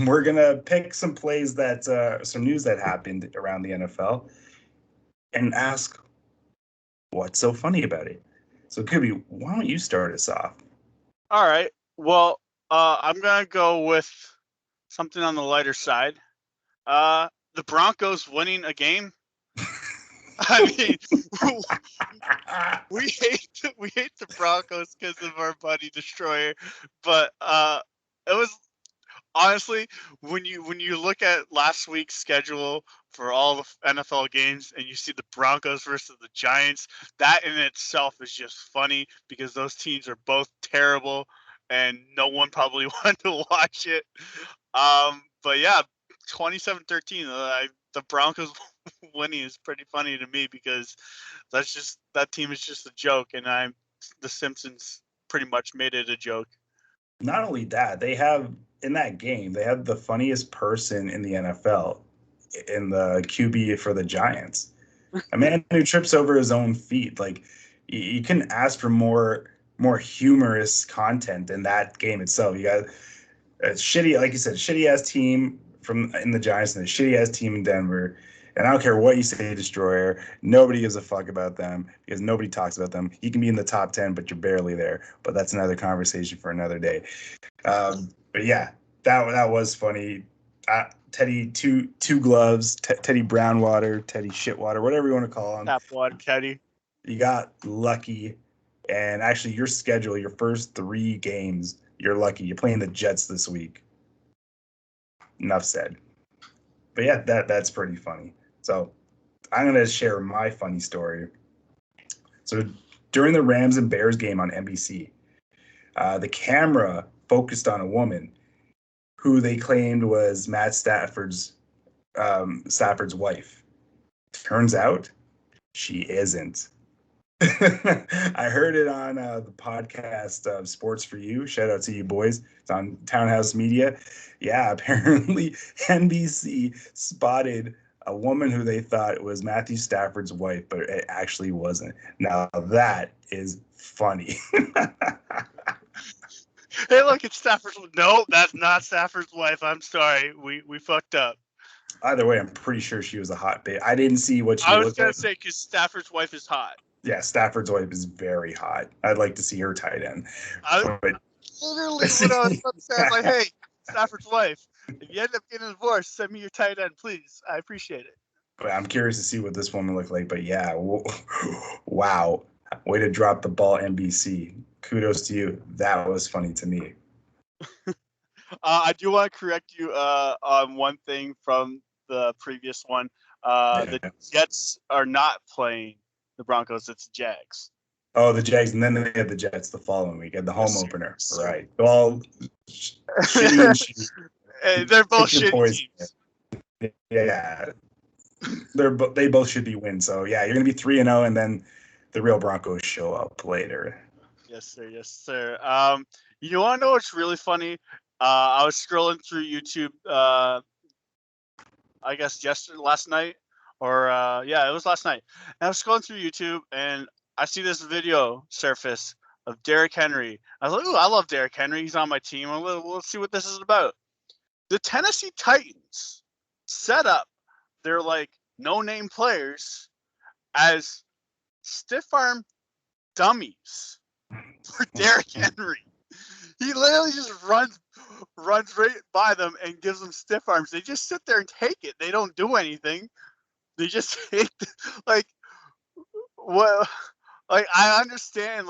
We're gonna pick some plays some news that happened around the NFL, and ask what's so funny about it. So, Gooby, why don't you start us off? All right. Well, I'm gonna go with something on the lighter side. The Broncos winning a game. I mean, we hate the Broncos because of our buddy Destroyer, but it was honestly when you look at last week's schedule for all the NFL games and you see the Broncos versus the Giants, that in itself is just funny because those teams are both terrible and no one probably wanted to watch it. But yeah, 27-13. The Broncos winning is pretty funny to me because that team is just a joke, and the Simpsons pretty much made it a joke. Not only that, they have in that game, they have the funniest person in the NFL in the QB for the Giants. A man who trips over his own feet. Like, you couldn't ask for more humorous content in that game itself. You got a shitty, like you said, shitty ass team in the Giants and a shitty ass team in Denver. And I don't care what you say, Destroyer. Nobody gives a fuck about them because nobody talks about them. You can be in the top 10, but you're barely there. But that's another conversation for another day. But yeah, that was funny. Teddy two gloves, Teddy Brownwater, Teddy Shitwater, whatever you want to call him. Tap water, Teddy. You got lucky. And actually, your schedule, your first 3 games, you're lucky. You're playing the Jets this week. Enough said. But yeah, that's pretty funny. So I'm going to share my funny story. So during the Rams and Bears game on NBC, the camera focused on a woman who they claimed was Matt Stafford's wife. Turns out She isn't. I heard it on the podcast Sports for You. Shout out to you boys. It's on Townhouse Media. Yeah, apparently NBC spotted a woman who they thought was Matthew Stafford's wife, but it actually wasn't. Now that is funny. Hey, look, it's Stafford's. No, that's not Stafford's wife. I'm sorry. We fucked up. Either way, I'm pretty sure she was a hot babe. I didn't see what she I was looked gonna like. say because Stafford's wife is hot. Yeah, Stafford's wife is very hot. I'd like to see her tight end. Literally what I was about to say. I was like, hey, Stafford's wife, if you end up getting divorced, send me your tight end, please. I appreciate it. But I'm curious to see what this woman looked like. But yeah, wow. Way to drop the ball, NBC. Kudos to you. That was funny to me. I do want to correct you on one thing from the previous one. The Jets are not playing the Broncos. It's the Jags. Oh, the Jags, and then they had the Jets the following week at the home opener. Right. All shitty and shitty. They're both shitty teams. Yeah. They both should be wins. So, yeah, you're going to be 3-0, and then the real Broncos show up later. Yes, sir. Yes, sir. You want to know what's really funny? I was scrolling through YouTube, I guess last night, or it was last night. And I was scrolling through YouTube, and I see this video surface of Derrick Henry. I was like, "Ooh, I love Derrick Henry. He's on my team. We'll see what this is about." The Tennessee Titans set up their no-name players as stiff arm dummies for Derrick Henry. He literally just runs right by them and gives them stiff arms. They just sit there and take it. They don't do anything. They just take I understand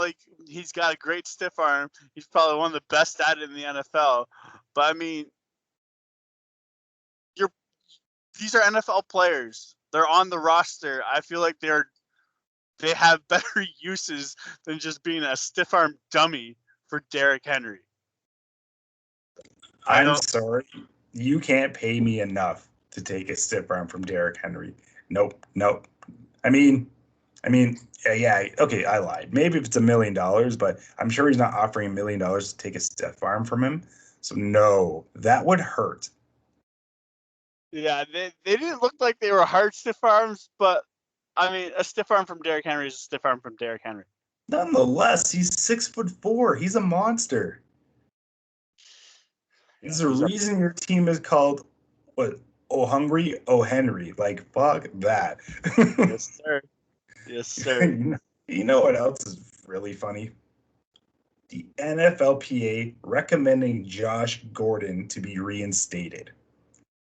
he's got a great stiff arm. He's probably one of the best at it in the NFL. But I mean, these are NFL players. They're on the roster. I feel like they have better uses than just being a stiff arm dummy for Derrick Henry. I'm sorry. You can't pay me enough to take a stiff arm from Derrick Henry. Nope. I mean, yeah, okay, I lied. Maybe if it's $1 million, but I'm sure he's not offering $1 million to take a stiff arm from him. So no, that would hurt. Yeah, they didn't look like they were hard stiff arms, but I mean, a stiff arm from Derrick Henry is a stiff arm from Derrick Henry. Nonetheless, he's 6'4". He's a monster. There's a reason your team is called what? Oh, hungry, oh, Henry. Fuck that. Yes, sir. Yes, sir. You know what else is really funny? The NFLPA recommending Josh Gordon to be reinstated.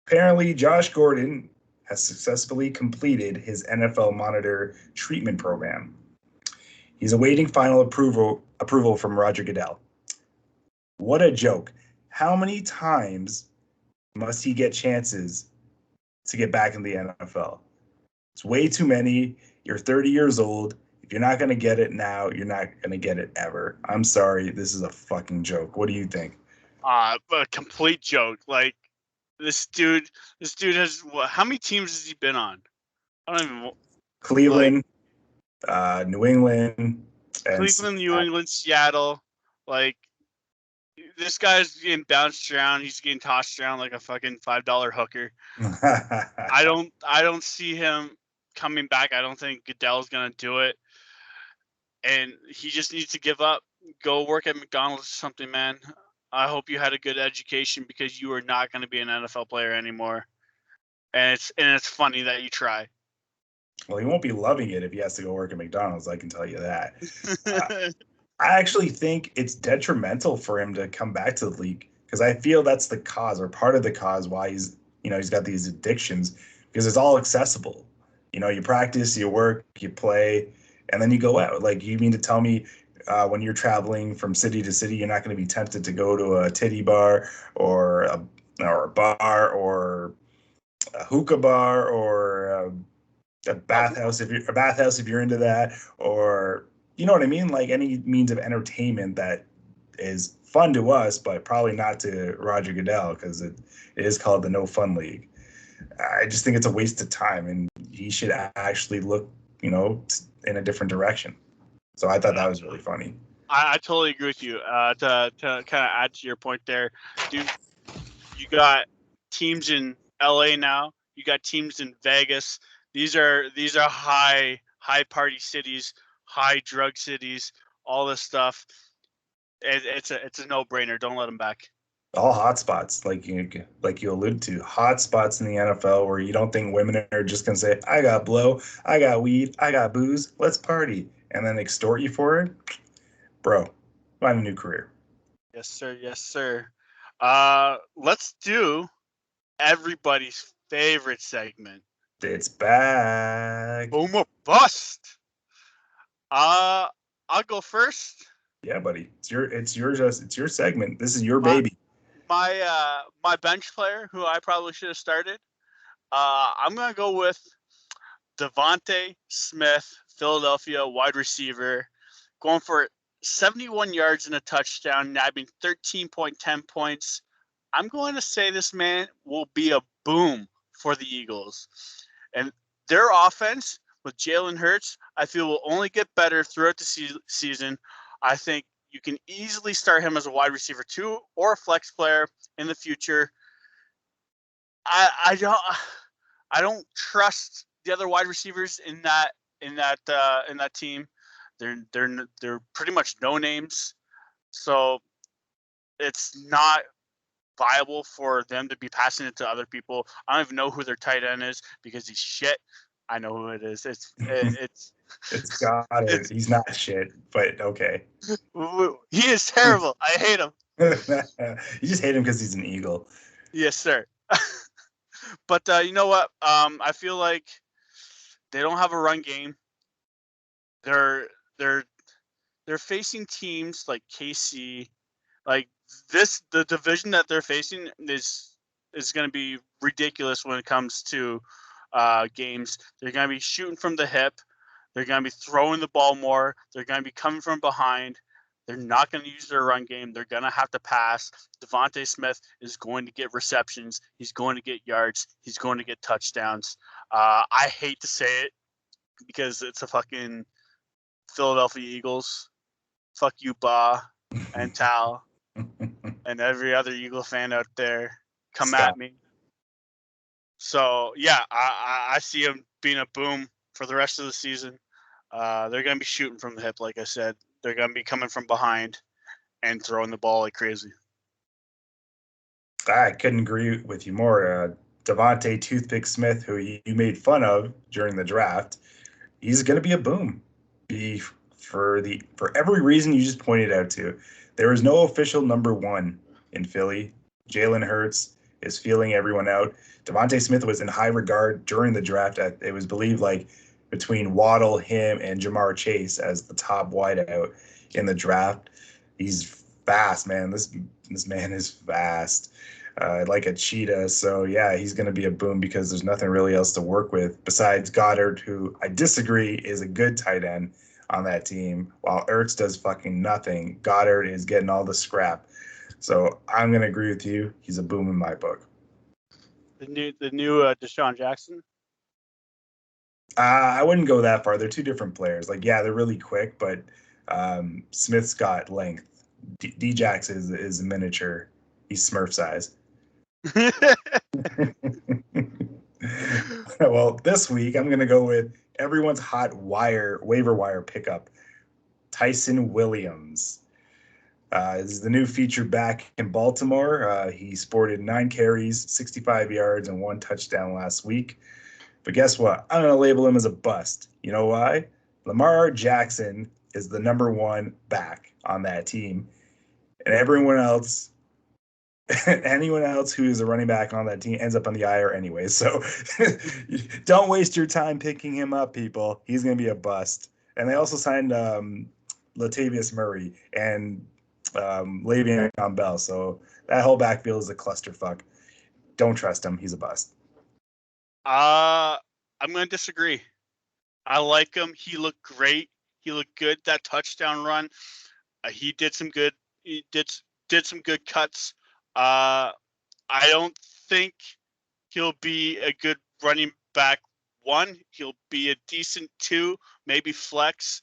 Apparently, Josh Gordon has successfully completed his NFL Monitor treatment program. He's awaiting final approval from Roger Goodell. What a joke. How many times must he get chances to get back in the NFL? It's way too many. You're 30 years old. If you're not going to get it now, you're not going to get it ever. I'm sorry. This is a fucking joke. What do you think? A complete joke. This dude has how many teams has he been on? I don't even. Cleveland, New England. Cleveland, New England, Seattle. This guy's getting bounced around. He's getting tossed around like a fucking $5 hooker. I don't see him coming back. I don't think Goodell's gonna do it, and he just needs to give up. Go work at McDonald's or something, man. I hope you had a good education because you are not going to be an NFL player anymore. And it's funny that you try. Well, he won't be loving it if he has to go work at McDonald's. I can tell you that. I actually think it's detrimental for him to come back to the league because I feel that's the cause or part of the cause why he's got these addictions because it's all accessible. You practice, you work, you play, and then you go out. You mean to tell me when you're traveling from city to city, you're not going to be tempted to go to a titty bar or a bar or a hookah bar or a bathhouse if you're into that, or you know what I mean, any means of entertainment that is fun to us, but probably not to Roger Goodell because it is called the No Fun League. I just think it's a waste of time, and he should actually look in a different direction. So I thought that was really funny. I totally agree with you. To kind of add to your point there, dude, you got teams in LA now. You got teams in Vegas. These are high party cities, high drug cities, all this stuff. It's a no brainer. Don't let them back. All hot spots, like you alluded to, hot spots in the NFL where you don't think women are just gonna say, "I got blow, I got weed, I got booze, let's party," and then extort you for it. Bro, find a new career. Yes, sir. Yes, sir. Let's do everybody's favorite segment. It's back. Boom or bust. I'll go first. Yeah, buddy. It's your segment. This is your baby. My bench player, who I probably should have started. I'm gonna go with Devontae Smith, Philadelphia wide receiver, going for 71 yards and a touchdown, nabbing 13.10 points. I'm going to say this man will be a boom for the Eagles. And their offense with Jalen Hurts, I feel will only get better throughout the season. I think you can easily start him as a wide receiver 2 or a flex player in the future. I don't trust the other wide receivers in that team. They're pretty much no names, so it's not viable for them to be passing it to other people. I don't even know who their tight end is because he's shit. I know who it is. It's He's not shit, but okay. He is terrible. I hate him. You just hate him because he's an Eagle. Yes, sir. But you know what? I feel like they don't have a run game. They're facing teams like KC, like the division that they're facing is going to be ridiculous when it comes to games. They're going to be shooting from the hip. They're going to be throwing the ball more. They're going to be coming from behind. They're not going to use their run game. They're going to have to pass. Devontae Smith is going to get receptions. He's going to get yards. He's going to get touchdowns. I hate to say it because it's a fucking Philadelphia Eagles. Fuck you, Ba and Tal and every other Eagle fan out there. Come at me. So, yeah, I see him being a boom for the rest of the season. They're going to be shooting from the hip, like I said. They're going to be coming from behind and throwing the ball like crazy. I couldn't agree with you more. Devontae Toothpick Smith, who you made fun of during the draft, he's going to be a boom. For every reason you just pointed out to. There is no official number one in Philly. Jalen Hurts is feeling everyone out. Devontae Smith was in high regard during the draft. It was believed like between Waddle, him, and Jamar Chase as the top wideout in the draft. He's fast, man. This man is fast, like a cheetah. So, yeah, he's going to be a boom because there's nothing really else to work with besides Goddard, who I disagree is a good tight end on that team. While Ertz does fucking nothing, Goddard is getting all the scrap. So I'm going to agree with you. He's a boom in my book. The new Deshaun Jackson? I wouldn't go that far. They're two different players. Like, yeah, they're really quick, but Smith's got length. D-Jax is a miniature. He's Smurf size. Well, this week I'm going to go with everyone's hot waiver wire pickup, Tyson Williams. This is the new featured back in Baltimore. He sported 9 carries, 65 yards, and 1 touchdown last week. But guess what? I'm going to label him as a bust. You know why? Lamar Jackson is the number 1 back on that team. And anyone else who is a running back on that team ends up on the IR anyway. So don't waste your time picking him up, people. He's going to be a bust. And they also signed Latavius Murray and Le'Veon Bell. So that whole backfield is a clusterfuck. Don't trust him. He's a bust. I'm going to disagree. I like him. He looked great. He looked good. That touchdown run. He did some good. He did some good cuts. I don't think he'll be a good running back 1. He'll be a decent 2, maybe flex.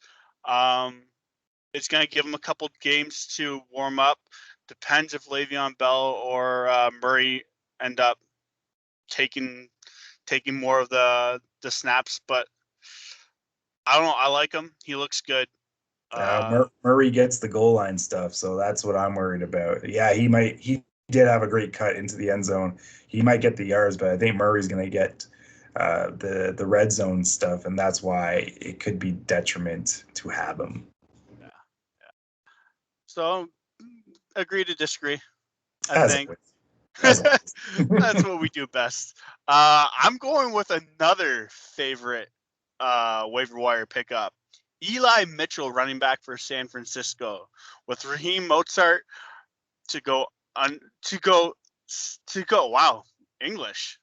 It's going to give him a couple games to warm up. Depends if Le'Veon Bell or Murray end up taking more of the snaps, but I don't know. I like him. He looks good. Murray gets the goal line stuff, so that's what I'm worried about. Yeah, he did have a great cut into the end zone. He might get the yards, but I think Murray's going to get the red zone stuff, and that's why it could be detriment to have him. Yeah. So, agree to disagree. I think that's what we do best. I'm going with another favorite waiver wire pickup. Eli Mitchell, running back for San Francisco, with Raheem Mostert to go. Wow, English.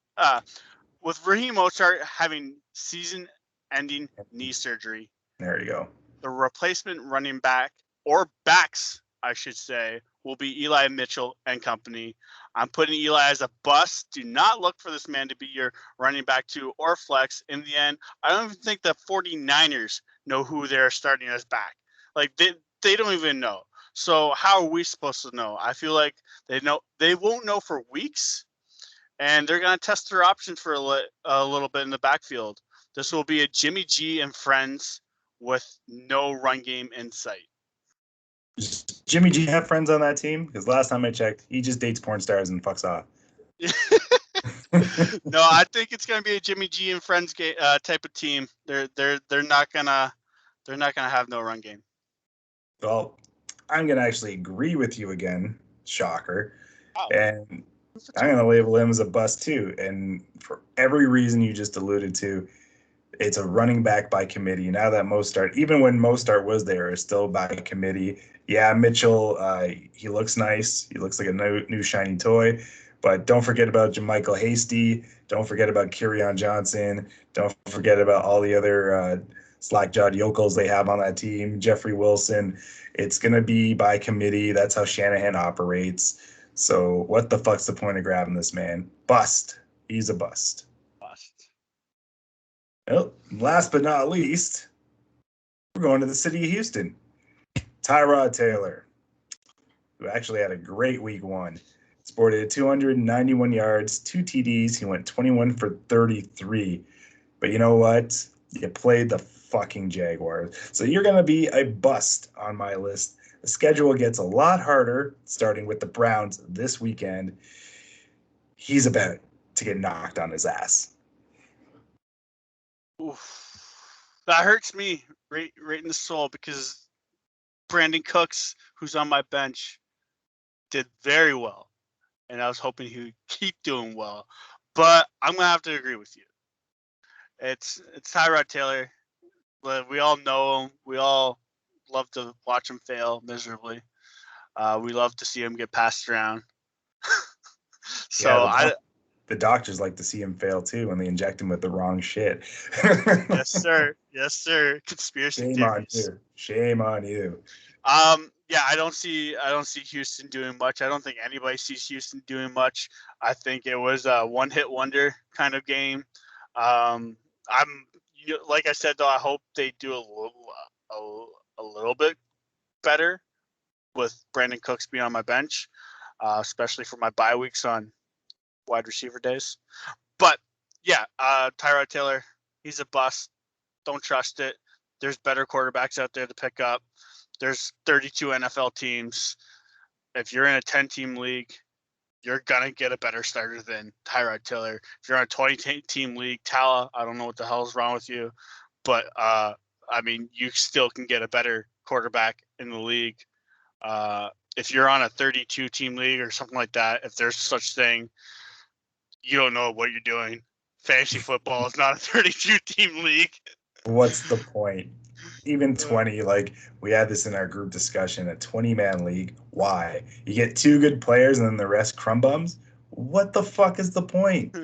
With Raheem Mostert having season-ending knee surgery. There you go. The replacement running back, or backs, I should say, will be Eli Mitchell and company. I'm putting Eli as a bust. Do not look for this man to be your running back 2 or flex. In the end, I don't even think the 49ers know who they're starting as back. Like, they don't even know. So how are we supposed to know? I feel like they won't know for weeks, and they're going to test their options for a little bit in the backfield. This will be a Jimmy G and friends with no run game in sight. Does Jimmy G have friends on that team? Because last time I checked, he just dates porn stars and fucks off. No, I think it's going to be a Jimmy G and friends type of team. They're not gonna have no run game. Well, I'm gonna actually agree with you again. Shocker. Wow. And I'm gonna label him as a bust too. And for every reason you just alluded to, it's a running back by committee. Now that Mostert, even when Mostert was there, is still by committee. Yeah, Mitchell, he looks nice. He looks like a new shiny toy. But don't forget about JaMychal Hasty. Don't forget about Kerryon Johnson. Don't forget about all the other slack-jawed yokels they have on that team. Jeffrey Wilson. It's going to be by committee. That's how Shanahan operates. So what the fuck's the point of grabbing this man? Bust. He's a bust. Well, last but not least, we're going to the city of Houston. Tyrod Taylor, who actually had a great week 1. Sported 291 yards, 2 TDs. He went 21 for 33. But you know what? You played the fucking Jaguars. So you're going to be a bust on my list. The schedule gets a lot harder, starting with the Browns this weekend. He's about to get knocked on his ass. Oof. That hurts me right in the soul, because Brandon Cooks, who's on my bench, did very well, and I was hoping he would keep doing well. But I'm gonna have to agree with you. It's Tyrod Taylor. We all know him. We all love to watch him fail miserably. We love to see him get passed around. The doctors like to see him fail too when they inject him with the wrong shit. Yes, sir. Yes, sir. Conspiracy theories. Shame on you. Yeah, I don't see Houston doing much. I don't think anybody sees Houston doing much. I think it was a one-hit wonder kind of game. Like I said though, I hope they do a little bit better with Brandon Cooks being on my bench, especially for my bye weeks on wide receiver days. But yeah, Tyrod Taylor, he's a bust. Don't trust it. There's better quarterbacks out there to pick up. There's 32 NFL teams. If you're in a 10-team league, you're going to get a better starter than Tyrod Taylor. If you're on a 20-team league, Tala, I don't know what the hell is wrong with you. But, you still can get a better quarterback in the league. If you're on a 32-team league or something like that, if there's such thing, you don't know what you're doing. Fantasy football is not a 32-team league. What's the point? Even 20, like we had this in our group discussion, a 20-man league. Why? You get 2 good players and then the rest crumb bums? What the fuck is the point?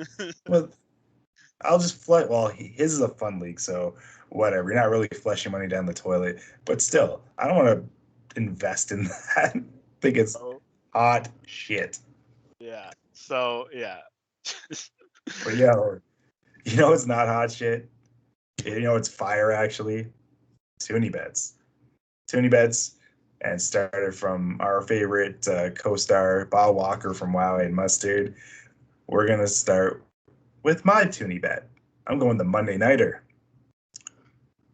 Well, I'll just flush. Well, his is a fun league, so whatever. You're not really flushing money down the toilet. But still, I don't want to invest in that. I think it's hot shit. Yeah. So, yeah. But yeah, You know it's not hot shit? You know it's fire, actually? Toonie bets. Toonie bets, and started from our favorite co-star, Bob Walker from Wow and Mustard. We're going to start with my Toonie bet. I'm going the Monday Nighter.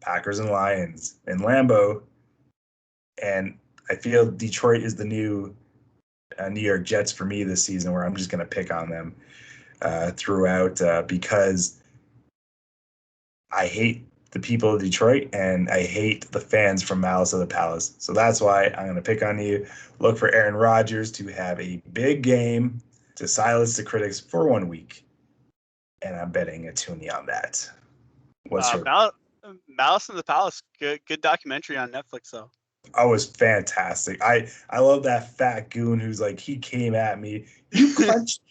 Packers and Lions in Lambeau. And I feel Detroit is the new New York Jets for me this season, where I'm just going to pick on them throughout because I hate the people of Detroit and I hate the fans from Malice of the Palace. So that's why I'm going to pick on you. Look for Aaron Rodgers to have a big game to silence the critics for 1 week. And I'm betting a toonie on that. What's your Malice in the Palace? Good documentary on Netflix, though. Oh, it was fantastic. I love that fat goon who's like, he came at me. You clenched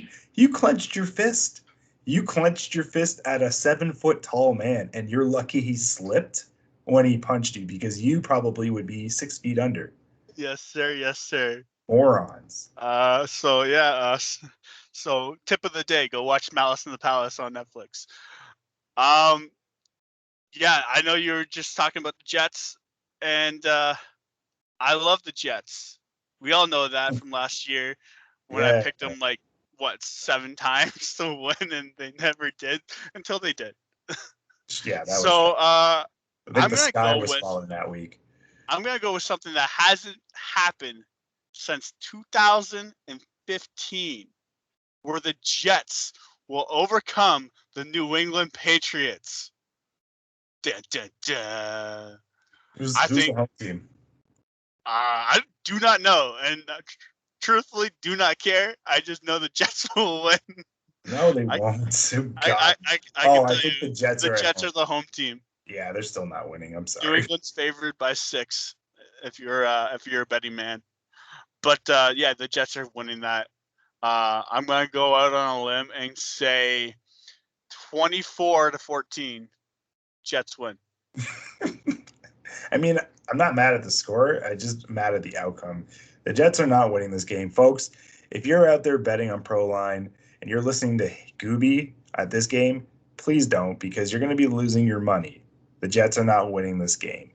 your fist. You clenched your fist at a 7-foot tall man, and you're lucky he slipped when he punched you, because you probably would be 6 feet under. Yes, sir. Yes, sir. Morons. So tip of the day: go watch Malice in the Palace on Netflix. Yeah, I know you were just talking about the Jets, and I love the Jets. We all know that from last year when I picked them 7 times to win, and they never did until they did. Yeah, that so I think the sky was falling that week. I'm gonna go with something that hasn't happened since 2015, where the Jets will overcome the New England Patriots. Dun, dun, dun. Who's the home team? I do not know, and truthfully, do not care. I just know the Jets will win. No, they won't. I think the Jets are the home team. Yeah, they're still not winning. I'm sorry. New England's favored by 6. If you're a betting man, but yeah, the Jets are winning that. I'm gonna go out on a limb and say 24-14. Jets win. I mean, I'm not mad at the score. I'm just mad at the outcome. The Jets are not winning this game. Folks, if you're out there betting on ProLine and you're listening to Gooby at this game, please don't, because you're going to be losing your money. The Jets are not winning this game.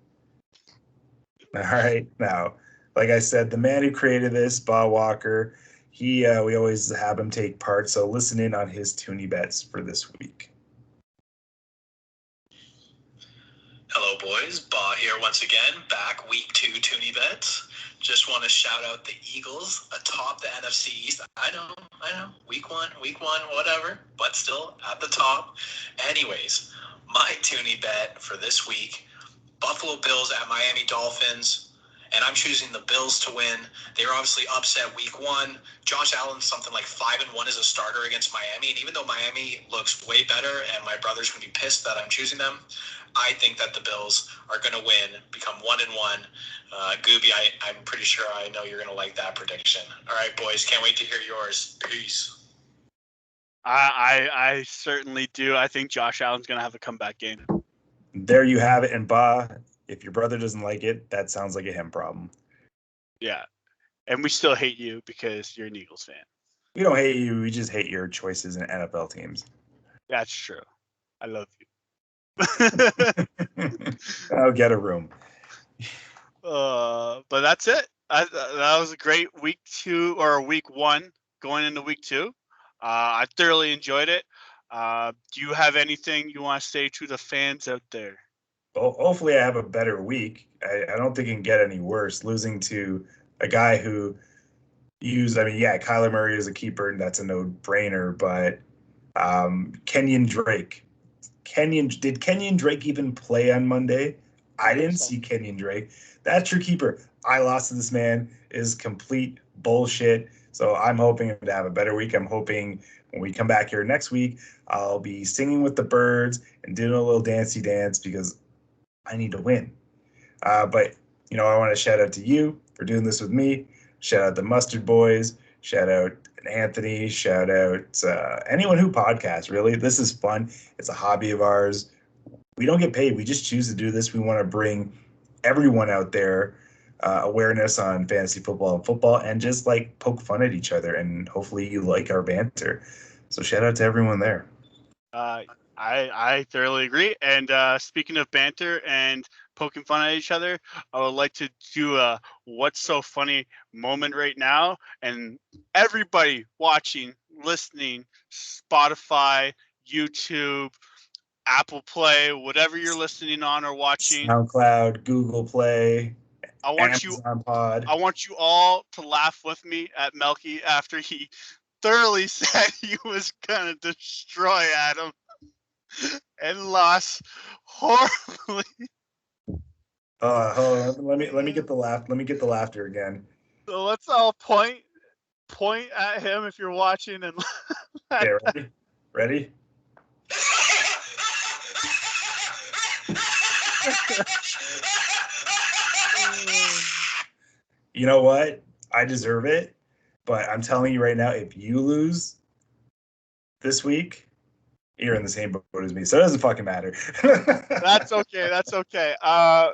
All right. Now, like I said, the man who created this, Bob Walker, we always have him take part. So listen in on his Toonie bets for this week. Hello, boys. Ba here once again, back week 2 Toonie bets. Just want to shout out the Eagles atop the NFC East. I know. Week one, whatever, but still at the top. Anyways, my Toonie bet for this week, Buffalo Bills at Miami Dolphins. And I'm choosing the Bills to win. They were obviously upset week 1. Josh Allen's something like 5-1 as a starter against Miami. And even though Miami looks way better and my brother's going to be pissed that I'm choosing them, I think that the Bills are going to win, become 1-1. Gooby, I'm pretty sure I know you're going to like that prediction. All right, boys, can't wait to hear yours. Peace. I certainly do. I think Josh Allen's going to have a comeback game. There you have it. And Ba, if your brother doesn't like it, that sounds like a him problem. Yeah. And we still hate you because you're an Eagles fan. We don't hate you. We just hate your choices in NFL teams. That's true. I love you. I'll get a room. But that's it. That was a great week 1 going into week 2. I thoroughly enjoyed it. Do you have anything you want to say to the fans out there? Well, hopefully I have a better week. I don't think it can get any worse. Losing to a guy who Kyler Murray is a keeper, and that's a no-brainer, but Kenyon Drake. Did Kenyon Drake even play on Monday? I didn't see Kenyon Drake. That's your keeper. I lost to this man is complete bullshit. So I'm hoping to have a better week. I'm hoping when we come back here next week, I'll be singing with the birds and doing a little dancey dance because I need to win. But, I want to shout out to you for doing this with me. Shout out the Mustard Boys. Shout out Anthony. Shout out anyone who podcasts, really. This is fun. It's a hobby of ours. We don't get paid. We just choose to do this. We want to bring everyone out there awareness on fantasy football and football and just poke fun at each other. And hopefully you like our banter. So shout out to everyone there. I thoroughly agree. And speaking of banter and poking fun at each other, I would like to do a what's so funny moment right now. And everybody watching, listening, Spotify, YouTube, Apple Play, whatever you're listening on or watching, SoundCloud, Google Play, I want you Amazon Pod. I want you all to laugh with me at Melky after he thoroughly said he was gonna destroy Adam and lost horribly. Hold on. Let me get the laugh. Let me get the laughter again. So let's all point at him if you're watching and Okay, ready? Ready? You know what? I deserve it, but I'm telling you right now, if you lose this week, you're in the same boat as me, so it doesn't fucking matter. That's okay. That's okay. I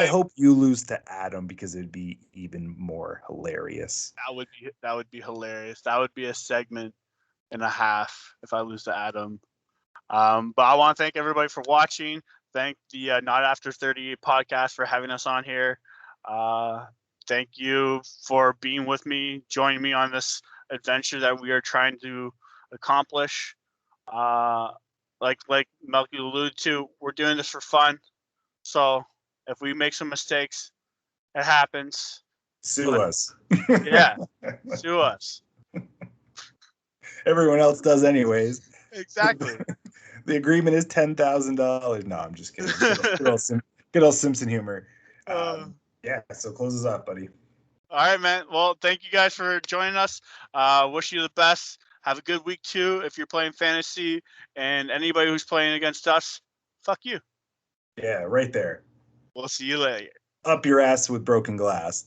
hope you lose to Adam because it'd be even more hilarious. that would be hilarious. That would be a segment and a half if I lose to Adam. But I want to thank everybody for watching. Thank the Not After 38 podcast for having us on here. Thank you for being with me, joining me on this adventure that we are trying to accomplish. Like Melky alluded to, we're doing this for fun. So if we make some mistakes, it happens. Sue us. Yeah, sue us. Everyone else does anyways. Exactly. The agreement is $10,000. No, I'm just kidding. Good old Simpson humor. Yeah, so close us off, buddy. All right, man. Well, thank you guys for joining us. Wish you the best. Have a good week 2 if you're playing fantasy, and anybody who's playing against us, fuck you. Yeah, right there. We'll see you later. Up your ass with broken glass.